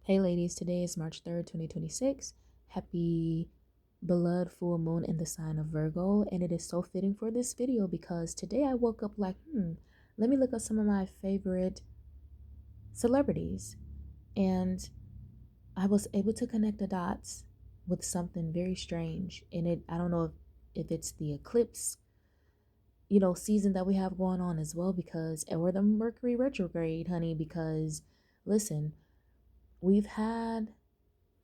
Hey ladies, today is March 3rd, 2026. Happy blood full moon in the sign of Virgo, and it is so fitting for this video because today I woke up like, let me look at some of my favorite celebrities. And I was able to connect the dots with something very strange. And I don't know if it's the eclipse, season that we have going on as well, or the Mercury retrograde, honey, because listen, we've had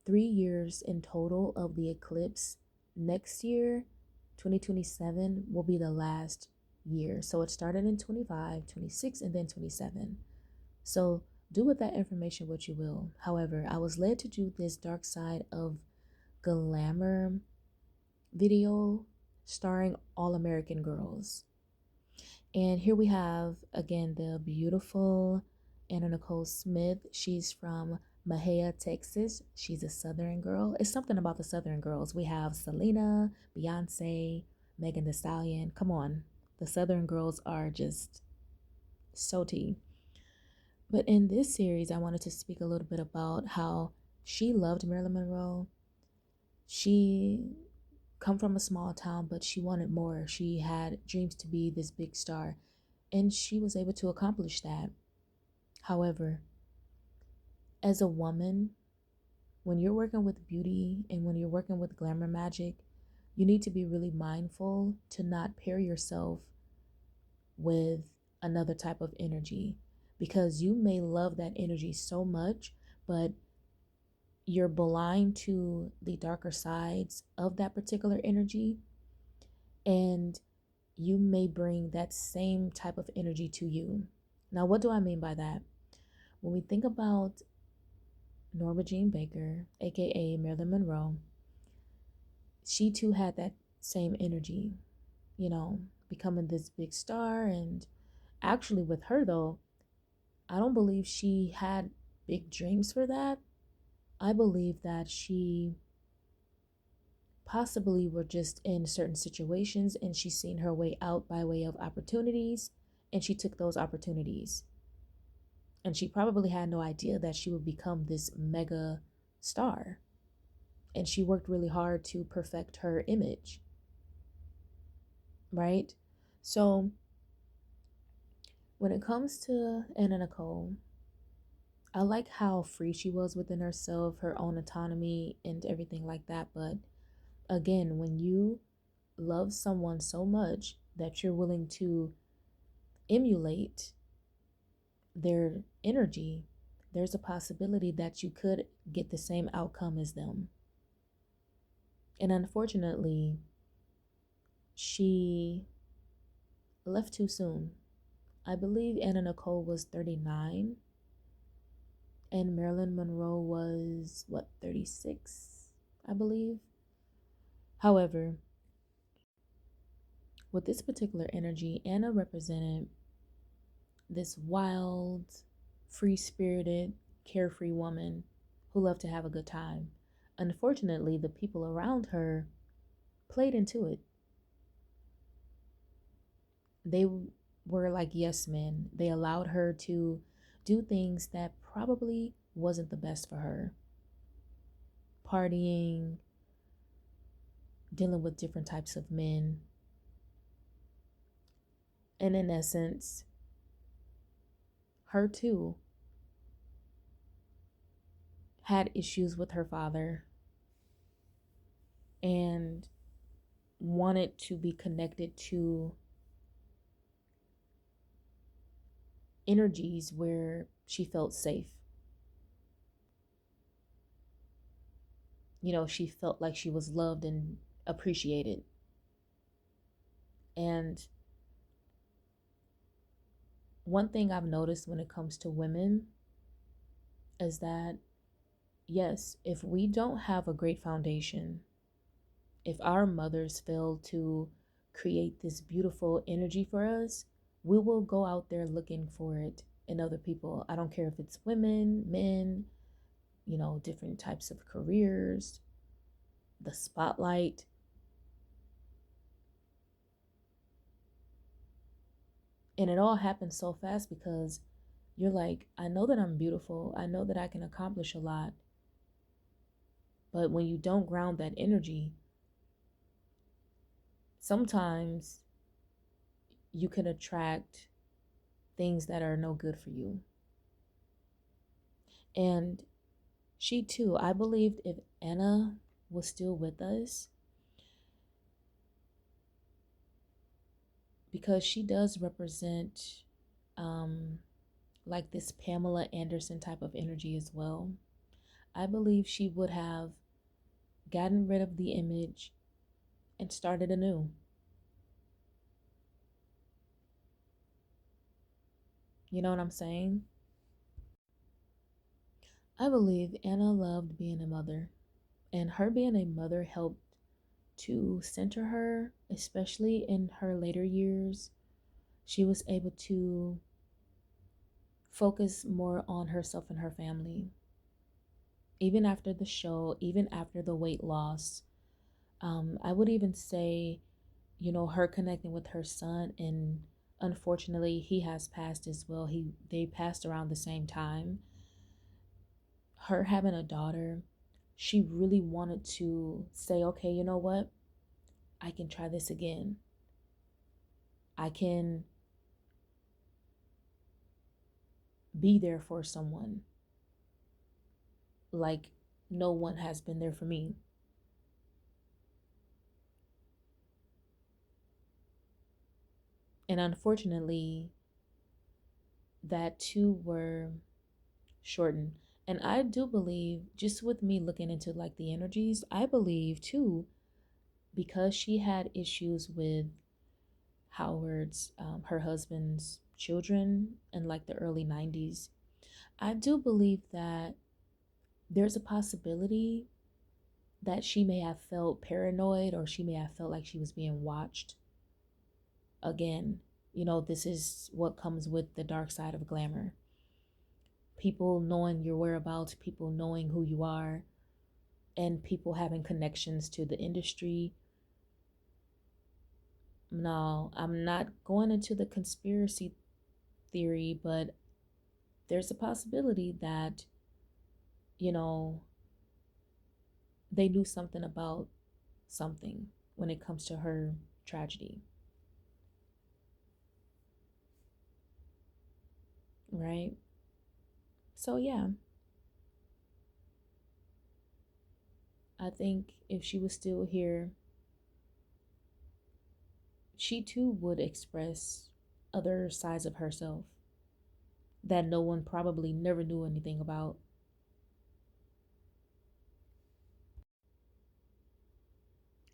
3 years in total of the eclipse. Next year, 2027, will be the last year. So it started in 25, 26, and then 27. So do with that information what you will. However, I was led to do this Dark Side of Glamour video starring All American Girls. And here we have, again, the beautiful Nicole Smith. She's from Mahia, Texas. She's a Southern girl. It's something about the Southern girls. We have Selena, Beyonce, Megan Thee Stallion. Come on. The Southern girls are just so tea. But in this series, I wanted to speak a little bit about how she loved Marilyn Monroe. She come from a small town, but she wanted more. She had dreams to be this big star, and she was able to accomplish that. However, as a woman, when you're working with beauty and when you're working with glamour magic, you need to be really mindful to not pair yourself with another type of energy, because you may love that energy so much, but you're blind to the darker sides of that particular energy, and you may bring that same type of energy to you. Now, what do I mean by that? When we think about Norma Jean Baker, aka Marilyn Monroe, she too had that same energy, becoming this big star. And actually, with her though, I don't believe she had big dreams for that. I believe that she possibly were just in certain situations and she's seen her way out by way of opportunities, and she took those opportunities. And she probably had no idea that she would become this mega star. And she worked really hard to perfect her image, right? So when it comes to Anna Nicole, I like how free she was within herself, her own autonomy, and everything like that. But again, when you love someone so much that you're willing to emulate their energy, there's a possibility that you could get the same outcome as them. And unfortunately, she left too soon. I believe Anna Nicole was 39 and Marilyn Monroe was, 36, I believe. However, with this particular energy, Anna represented this wild, free-spirited, carefree woman who loved to have a good time. Unfortunately, the people around her played into it. They were like yes men. They allowed her to do things that probably wasn't the best for her. Partying, dealing with different types of men. And in essence, her too had issues with her father and wanted to be connected to energies where she felt safe. She felt like she was loved and appreciated. And one thing I've noticed when it comes to women is that, yes, if we don't have a great foundation, if our mothers fail to create this beautiful energy for us, we will go out there looking for it in other people. I don't care if it's women, men, different types of careers, the spotlight. And it all happens so fast because You're like, I know that I'm beautiful. I know that I can accomplish a lot. But when you don't ground that energy, sometimes you can attract things that are no good for you. And she too, I believed if Anna was still with us, because she does represent like this Pamela Anderson type of energy as well. I believe she would have gotten rid of the image and started anew. You know what I'm saying? I believe Anna loved being a mother, and her being a mother helped to center her, especially in her later years. She was able to focus more on herself and her family. Even after the show, even after the weight loss, I would even say, you know, her connecting with her son, and unfortunately he has passed as well. They passed around the same time. Her having a daughter, she really wanted to say, okay, you know what? I can try this again. I can be there for someone like no one has been there for me. And unfortunately, that too were shortened. And I do believe, just with me looking into like the energies, I believe too, because she had issues with Howard's, her husband's children in like the early 90s, I do believe that there's a possibility that she may have felt paranoid, or she may have felt like she was being watched. Again, you know, this is what comes with the dark side of glamour. People knowing your whereabouts, people knowing who you are, and people having connections to the industry. No, I'm not going into the conspiracy theory, but there's a possibility that, you know, they knew something about something when it comes to her tragedy, right? So, yeah, I think if she was still here, she too would express other sides of herself that no one probably never knew anything about.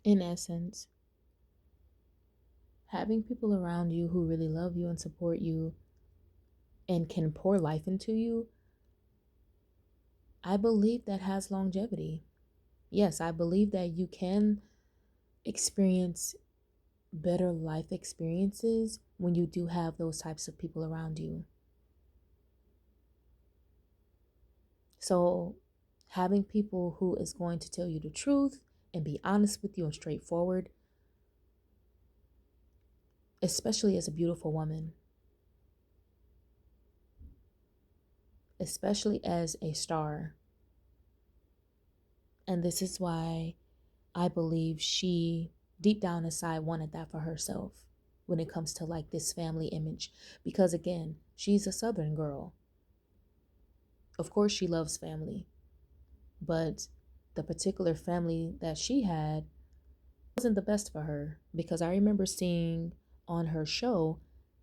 In essence, having people around you who really love you and support you and can pour life into you, I believe that has longevity. Yes, I believe that you can experience better life experiences when you do have those types of people around you. So, having people who is going to tell you the truth and be honest with you and straightforward, especially as a beautiful woman, especially as a star. And this is why I believe she, deep down inside, wanted that for herself when it comes to like this family image. Because again, she's a Southern girl. Of course, she loves family, but the particular family that she had wasn't the best for her. Because I remember seeing on her show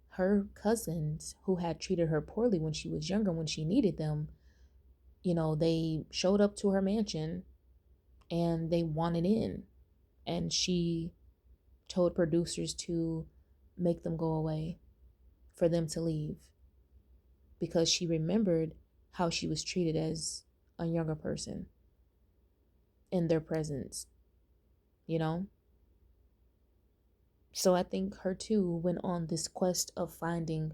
her cousins who had treated her poorly when she was younger, when she needed them. You know, they showed up to her mansion and they wanted in, and she told producers to make them go away, for them to leave, because she remembered how she was treated as a younger person in their presence, you know? So I think her too went on this quest of finding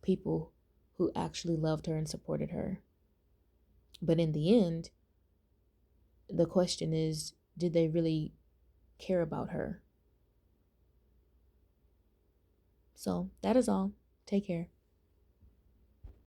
people who actually loved her and supported her. But in the end, the question is, did they really care about her? So that is all. Take care.